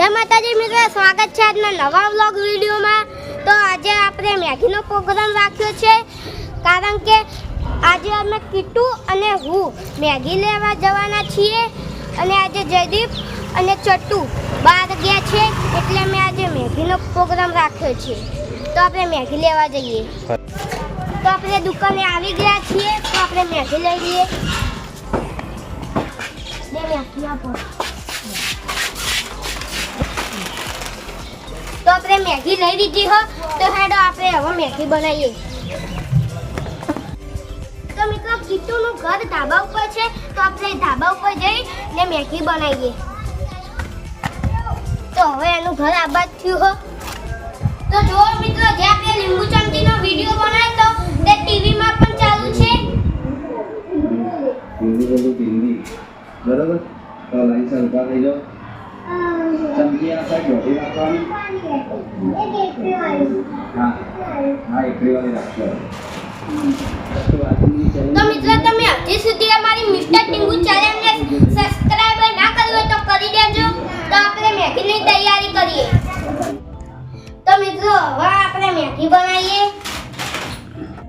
જય માતાજી મિત્રો, સ્વાગત છે આજના નવા વ્લોગ વિડીયોમાં। તો આજે આપણે મેગીનો પ્રોગ્રામ રાખ્યો છે, કારણ કે આજે અમે કીટુ અને હું મેગી લેવા જવાના છીએ અને આજે જયદીપ અને ચટ્ટુ બહાર ગયા છે, એટલે અમે આજે મેગીનો પ્રોગ્રામ રાખ્યો છે। તો આપણે મેગી લેવા જઈએ। તો આપણે દુકાને આવી ગયા છીએ, તો આપણે મેગી લઈ લઈએ। બે મેગી આપો। तो अपने मैगी लई लीधी हो, तो हेडो आपने હવે मैगी बनाइए। तो मित्रों किट्टू નું ઘર ધાબા ઉપર છે, તો આપણે ધાબા ઉપર જઈને मैगी બનાવીએ। તો હવે એનું ઘર આબાદ થયું હો। તો જો મિત્રો, જે આપણે લીંબુ ચમચીનો વિડિયો બનાવ્યો તો તે ટીવી માં પણ ચાલુ છે। હિન્દી બરાબર, તો લાઈન સર ઉભા થઈ જાઓ। चमकी आ साइड रोटी रखवानी हाँ हाँ एकड़ी वाली रखो। तो मित्रों, તમે હજી સુધી અમારી મિસ્ટર ટીંગુ ચેનલને સબસ્ક્રાઇબ ના કરી હોય તો કરી દેજો। તો આપણે મેગીની તૈયારી કરીએ। તો મિત્રો, હવે આપણે મેગી બનાવીએ।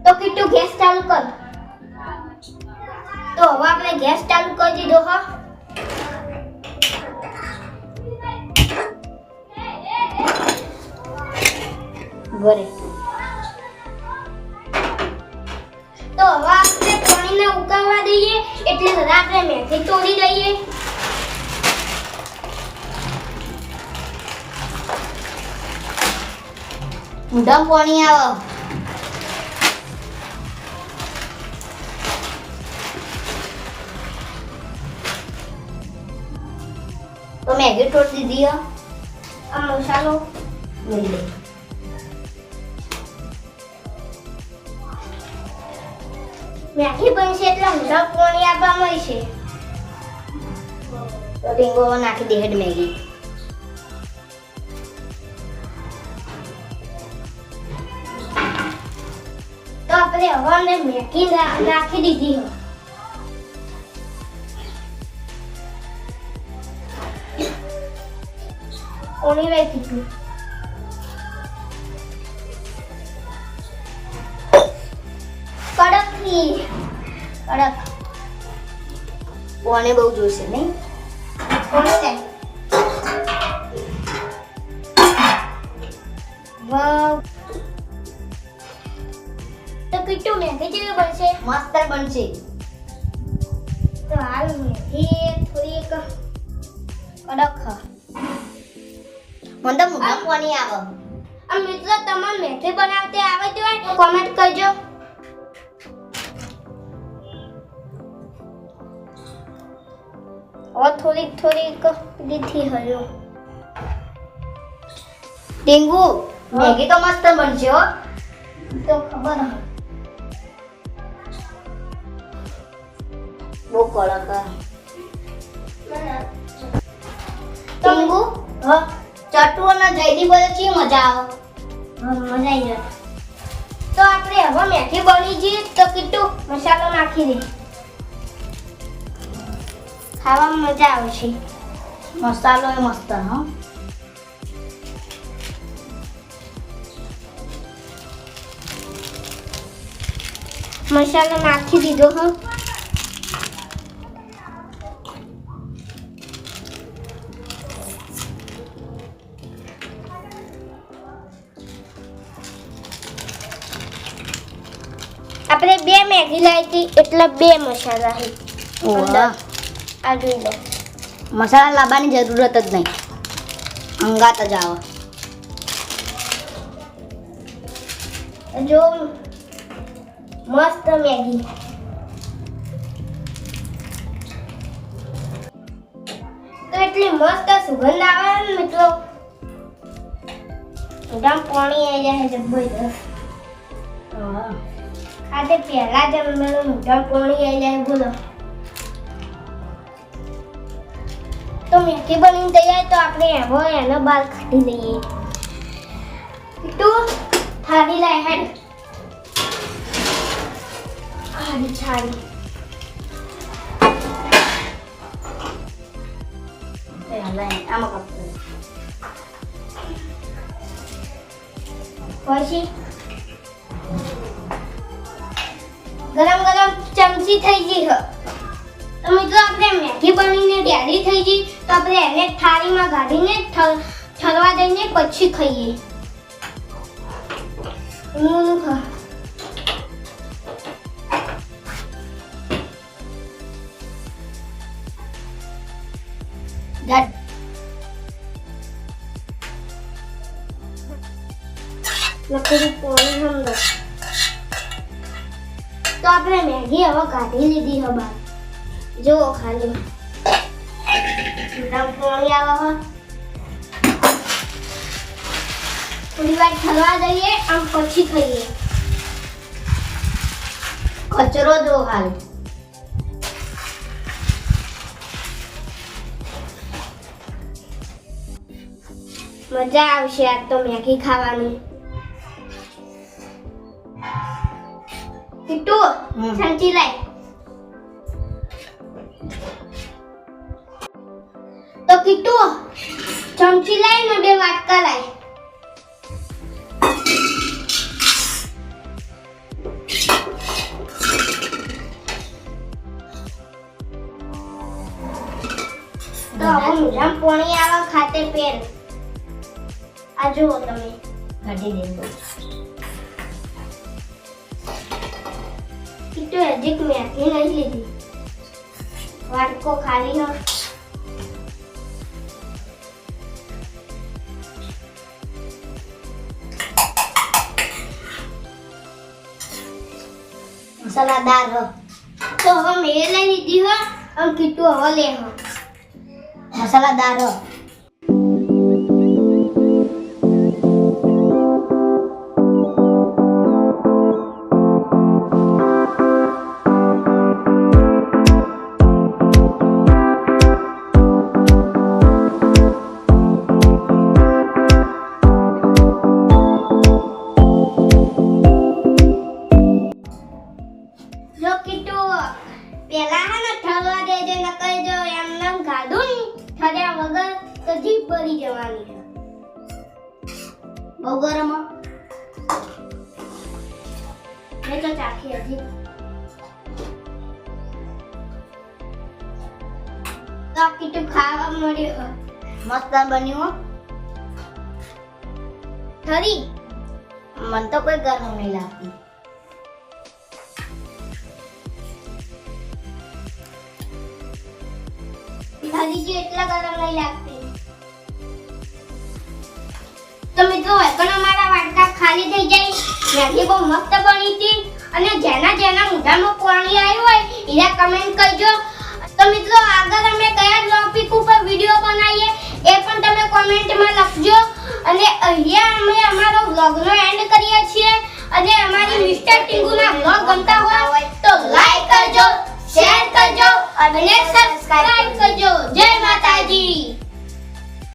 તો કિટ્ટુ ગેસ ચાલુ કર। તો હવે આપણે ગેસ ચાલુ કરી દીધો હો। ભરે તો હવે આપણે પાણીને ઉકળવા દઈએ, એટલે જરા આપણે મેથી તોડી લઈએ। ઊંડા પાણી આવે તો મેગી તોડી દીધી। આ મસાલો લઈ લે। मैगी बनશે એટલે ઊંડા પાણી આપવા મળશે। તો ટીંગો નાખી દે હેડ મેગી। તો આપણે હવે મેગી નાખી દીધી હો। પાણી નાખી દીધું। कड़क कोने बहु जोशे नहीं कोने वाव। तो किट्टू मैगी जेवी बनशे, मस्त बनशे। तो हाल मैगी थोड़ी कड़क है, मतलब मुद्दा पानी आवे। अब मित्रों, तमाम मैगी बनाते आवे तो कमेंट करजो। और थोड़ी थी हलो टींगू मैगी तो मस्त बनशे हो, तो खबर है वो कड़क है। टींगू हां चट्टू અને જયદીપ બોલે છે મજા આવે। હા મજા આવી જાય। તો આપણે હવે મેગી બની ગઈ, તો કિટ્ટુ મસાલો નાખી દે। ખાવામાં મજા આવશે। મસાલો એ મસ્ત હા। મસાલો નાખી દીધો હા। આપણે બે મેગી લાવી એટલે બે મસાલા છે। ઓહ, आ જોઈ લો। મસાલા લાવવાની જરૂરત જ નહીં, અંગાત જ આવે। જો મસ્ત મેગી। તો એટલી મસ્ત સુગંધ આવે ને મિત્રો, ઉડામ પાણી આવી જાય જબરદસ્ત। હા, ખાતે પહેલા જ મેલું ઉડામ પાણી આવી જાય। બોલો, तो मैगी बनी तैयार। तो आपने एवो एनो बाल काटी लिए। तो थाली लाए हैं, थाली छाड़ी लाए आमा कपड़े પછી ગરમ ગરમ ચમચી થઈ ગઈ છે. તો મિત્રો આપણે મેગી બનીને રેડી થઈ ગઈ તો આપણે એને થાળીમાં કાઢીને ઠરવા દઈને પછી ખાઈએ. તો આપણે મેગી હવે કાઢી લીધી હવે બહાર. જો ખાલી પાણી આવે. થોડી વાર ઠરવા દઈએ આમ પછી ખાઈએ. કચરો જો હાલ. મજા આવશે આજ તો મેગી ખાવાની. કિટ્ટુ ચમચી લાય. તો કિટ્ટુ ચમચી લાય ને 2 વાટકા લાય. તો હવે જામ પાણી આવે ખાતે પેર. આ જુઓ તમે કાઢી દેજો. કિટ્ટુ હજી મેગી નહીં લીધી. વાટકો ખાલી હો. મસાલાદાર હો. તો હવે મેં લઈ લીધી હો અને કિટ્ટુ હવે લે હો. મસાલાદાર હો. પેલા હે ને ઠરવા દેજે નકર જો એમને ગાધું ને ઠર્યા વગર તો જીભ ભરી જવાની છે. બહુ ગરમ હે તો ચાખી હજી. તો કિટ્ટુ ખાવા મળ્યું. મસ્ત બન્યું. ઠરી મને તો કોઈ ગરમ નહીં લાગતી. હજી એટલા ગરમ નહીં લાગતી. તો મિત્રો એકણ અમારા વાટકા ખાલી થઈ જાય. મેગી બહુ મસ્ત બની હતી અને જેના મોઢામાં પાણી આવ્યું હોય એને કમેન્ટ કરજો. તો મિત્રો આગળ અમે કયા ટોપિક ઉપર વિડિયો બનાવીએ એ પણ તમે કોમેન્ટમાં લખજો. અને અહીંયા અમે અમારો વ્લોગનો એન્ડ કરીએ છીએ. અને અમારી મિસ્ટર ટીંગુના વ્લોગ ગમતા હોય તો લાઈક કરજો, શેર કરજો અને સબસ્ક્રાઇબ કરજો.